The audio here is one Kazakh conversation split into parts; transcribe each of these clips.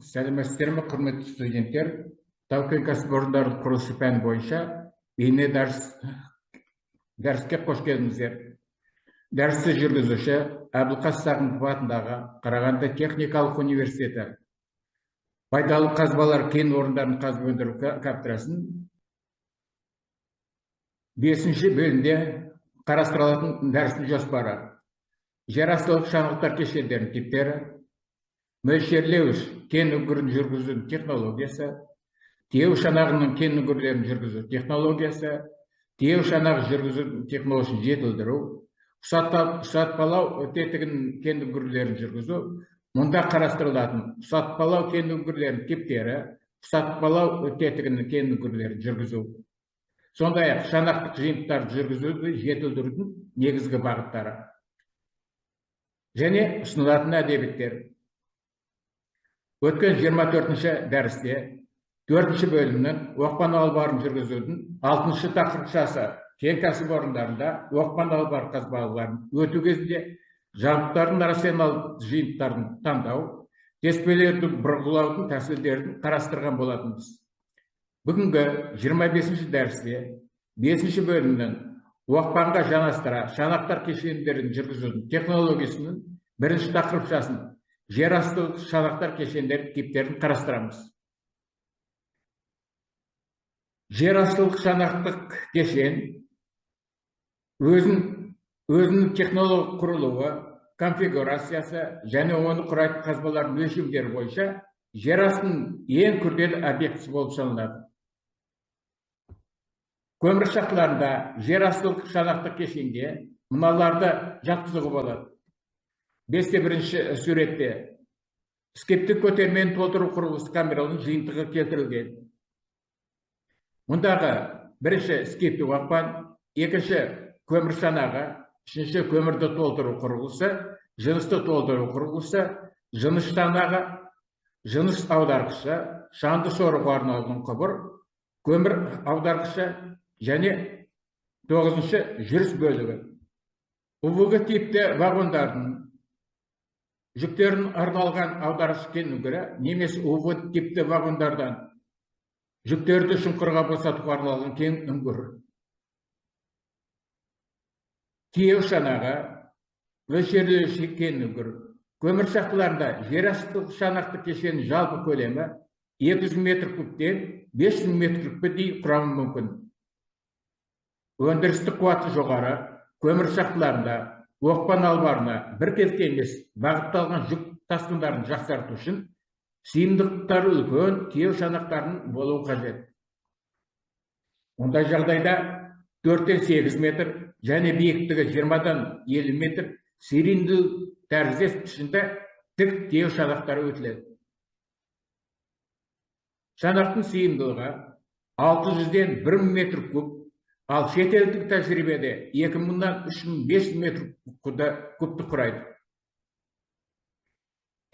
Сәлеметсіздер ме, құрметті студенттер? Тау-кен кәсіпорындардың құрылысы пәні бойынша бейне дәріске қош келдіңіздер. Дәрісті жүргізуші Әбілқас Сағынтаев атындағы Қарағанды техникалық университеті пайдалы қазбалар кен орындарын қазба өндіру кафедрасының 5-ші бөлімде қарастырылатын дәрістің жоспары: жерастылық шаңғылтар кешендерінің типтері, мөлшерлеуіш кен үңгірін жүргізу технологиясы, теу шанағының кен үңгірлерін жүргізу технологиясы, теу шанағы жүргізу технологиясын жетілдіру, ұсатпалау тетігінің кен үңгірлерін жүргізу. Мұнда қарастырылатын ұсатпалау кен үңгірлерінің типтері, ұсатпалау тетігінің кен үңгірлерін жүргізу. Сондай-ақ шанақтық жиынтықтарды жүргізуді жетілдірудің негізгі бағыттары және ұсынылатын әдебиеттер. Өткен 24-ші дәрісте 4-ші бөлімнің оқпан албарын жүргізудің 6-шы тақырыпшасы кен кәсіпорындарында оқпан албар қазбаларын өту кезінде жабдықтардың рационалдық жиынтықтарын таңдау, теспелерді бұрғылаудың тәсілдерін қарастырған болатынбыз. Бүгінгі 25-ші дәрісте 5-ші бөлімнің оқпанға жанастыра шанақтар кешендерін жүргізудің технологиясының 1-ші тақырыпшасын жерастылық шанақтар кешендерінің типтерін қарастырамыз. Жерастылық шанақтық кешен өзінің технологиялық құрылуы, конфигурациясы және оны құрайтын қазбалардың өлшемдері бойынша жер астының ең күрделі объектісі болып саналады. Көмір шахталарында жерастылық шанақтық кешенге мыналарды жатқызуға болады. 5-те-1-ші суретте скептік көтермені толтыру құрылғысы камералының жиынтығы келтірілген. Мұндағы 1-ші скептік оқпан, 2-ші көмір шанағы, 3-ші көмірді толтыру құрылғысы, жынысты толтыру құрылғысы, жыныс шанағы, жыныс аударғышы, шаңды сорғыға арналған құбыр, көмір аударғышы және 9-шы жүріс бөлігі. Ұвығы типті вагондардың жүктерін арналған аударғыш кен үңгірі немесе ұвығы типті вагондардан жүктерді шұңқырға босатуға арналған кен үңгір. Теу шанағы, мөлшерлеуіш кен үңгір. Көмір шахталарында жерастылық шанақтық кешенінің жалпы көлемі 200 метр кубтен 500 метр кубке дейін құрамы мүмкін. Өндірістік қуаты жоғары көмір шахталарында оқпан албарына біркелкі емес бағытталған жүк тасқындарын жақсарту үшін сыйымдылықтары үлкен теу шанақтардың болуы қажет. Ондай жағдайда 4-8 метр және биіктігі 20-50 метр цилиндр тәріздес пішінді тік теу шанақтары өтіледі. Шанақтың сыйымдылығы 600-ден 1000 метр куб, ал шетелдік тәжірибеде 2000-дан 3500 метр кубты құрайды.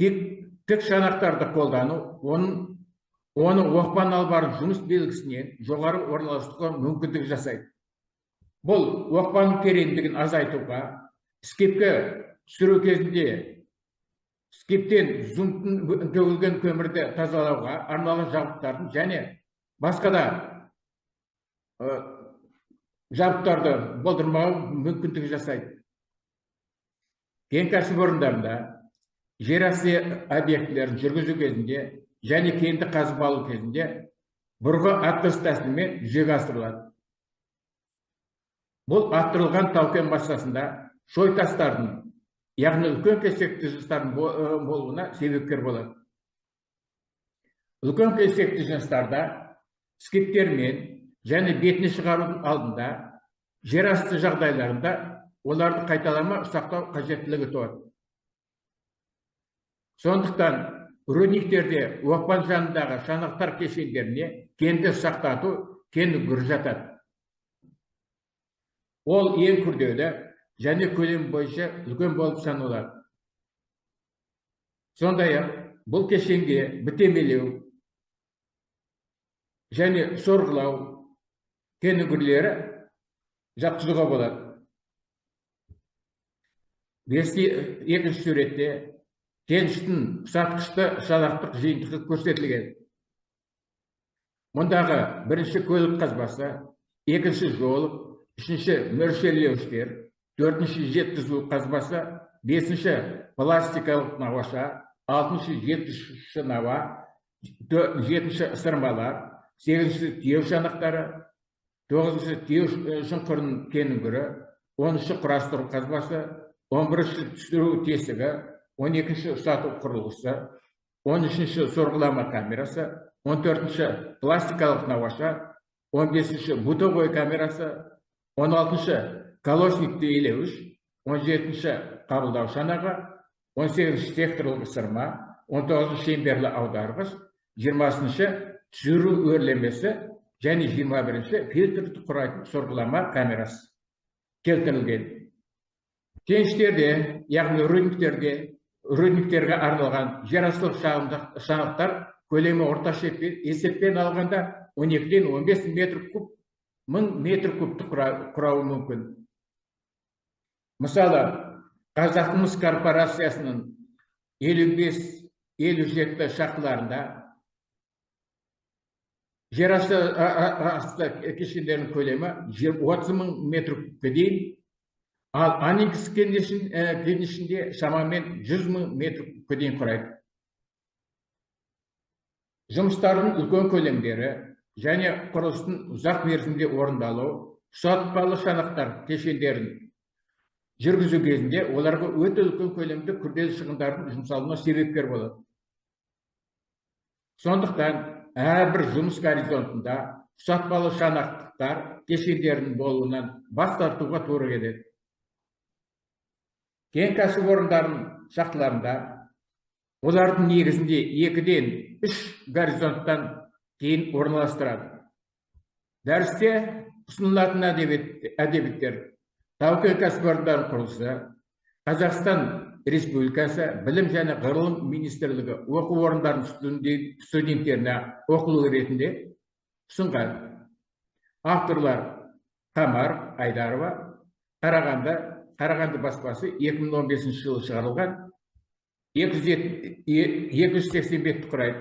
Тік шанақтарды қолдану, оны оқпан албарын жұмыс белгісінен жоғары орналастыруға мүмкіндік жасайды. Бұл оқпанның тереңдігін азайтуға, скепке түсіру кезінде скептен зұмтын төгілген көмірді тазалауға арналған жабдықтардың және басқа да жабдықтарды болдырмауға мүмкіндік жасайды. Кен кәсіпорындарында жерасты объектілерін жүргізу кезінде және кенді қазып алу кезінде бұрғы аттас тәсілімен жүзеге асырылады. Бұл аттырылған тау-кен массасында шой тастардың, яғни үлкен кесекті жыныстардың болуына себепкер болады. Үлкен кесекті жыныстарда скептермен және бетіне шығарудың алдында жерасты жағдайларында оларды қайталама сақтау қажеттілігі туады. Сондықтан рудниктерде оқпан жанындағы шанақтар кешендеріне кенді сақтату кен үңгірі жатады. Ол ең күрделі және көлем бойынша үлкен болып саналады. Сондай-ақ бұл кешенге бітемелеу және сорғылау кен үңгірлері жатқызуға болады. 2-ші суретте кеніштің ұсатқышты шанақтық жиынтығы көрсетілген. Мұндағы бірінші көлік қазбасы, екінші жолық, үшінші мөлшерлеуіштер, төртінші жеткізу қазбасы, бесінші пластикалық науаша, алтыншы жеткізуші науа, жетінші ысырмалар, сегізінші тиеу шанақтары, тоғызыншы тиеу шұңқырының кенігірі, 10-шы құрастыру қазбасы, 11-ші түсіру тесігі, 12-ші ұстату құрылғысы, 13-ші сорғылама камерасы, 14-ші пластикалық науаша, 15-ші бутовой камерасы, 16-ші колосникті илеуіш, 17-ші қабылдау шанағы, 18-ші секторлық ысырма, 19-ші шеңберлі аударғыш, 20-ші түсіру өрлемесі және 21-ші фильтрді құрайтын сорғылама камерасы келтірілген. Кеніштерде, яғни рудниктерге арналған жерастылық шаңықтар көлемі орташа есеппен алғанда 12-ден 15 метр куб, 1000 метр кубты құрауы мүмкін. Мысалы, Қазақмыс корпорациясының 55-57 шахталарында жерасты кешендерінің көлемі 30.000 метр кубке дейін, ал Аникс кенішінде шамамен 100.000 метр кубке дейін құрайды. Жұмыстардың үлкен көлемдері және құрылыстың ұзақ мерзімде орындалу, ұсатпалы шанақтар кешендерін жүргізу кезінде оларға өте үлкен көлемді күрделі шығындардың жұмсалуына себепкер болады. Сондықтан әрбір жұмыс горизонтында ұсатпалы шанақтар кешендерінің болуынан бас тартуға тура келеді. Кен кәсіпорындарының шахталарында олардың негізінде 2-ден 3 горизонттан кейін орналастырады. Дәрісте ұсынылатын әдебиеттер тау-кен кәсіпорындарының құрылысы, Қазақстан Республикасы Білім және ғылым министрлігі оқу орындарының студенттеріне оқулық ретінде ұсынған. Авторлар Қамар Айдарова, Қарағанды баспасы 2015 жылы шығарылған, 285 құрайды.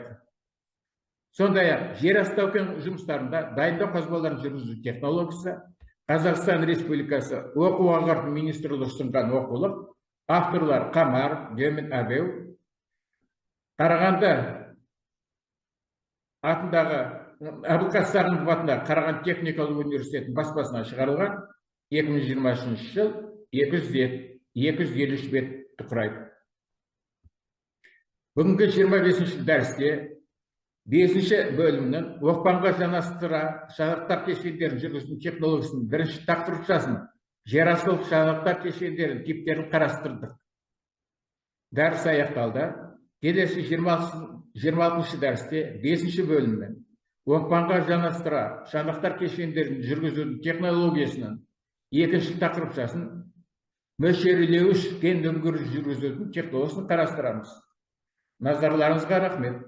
Сондай-ақ жер асты тау-кен жұмыстарында дайындау қазбаларын жүргізу технологиясы, Қазақстан Республикасы оқу ағарту министрлігі ұсынған оқулық, авторлар Қамар, Демин Абеу, Қарағанды атындағы Әбілқас Сағынов атындағы Қарағанды техникалық университетінің баспасынан шығарылған, 2023 жыл 253 бетті құрайды. Бүгінгі 25-ші дәрісте 5-ші бөлімнің оқпанға жанастыра шанақтар кешендерін жүргізудің технологиясының бірінші тақырыпшасын, жерастылық шанақтар кешендерінің типтерін қарастырдық. Дәріс аяқталды. Келесі 26-ші дәрісте 5-ші бөлімнің оқпанға жанастыра шанақтар кешендерін жүргізудің технологиясының екінші тақырыпшасын, мөлшерлеуіш кен өңдіру жүргізудің технологиясын қарастырамыз. Назарларыңызға рахмет.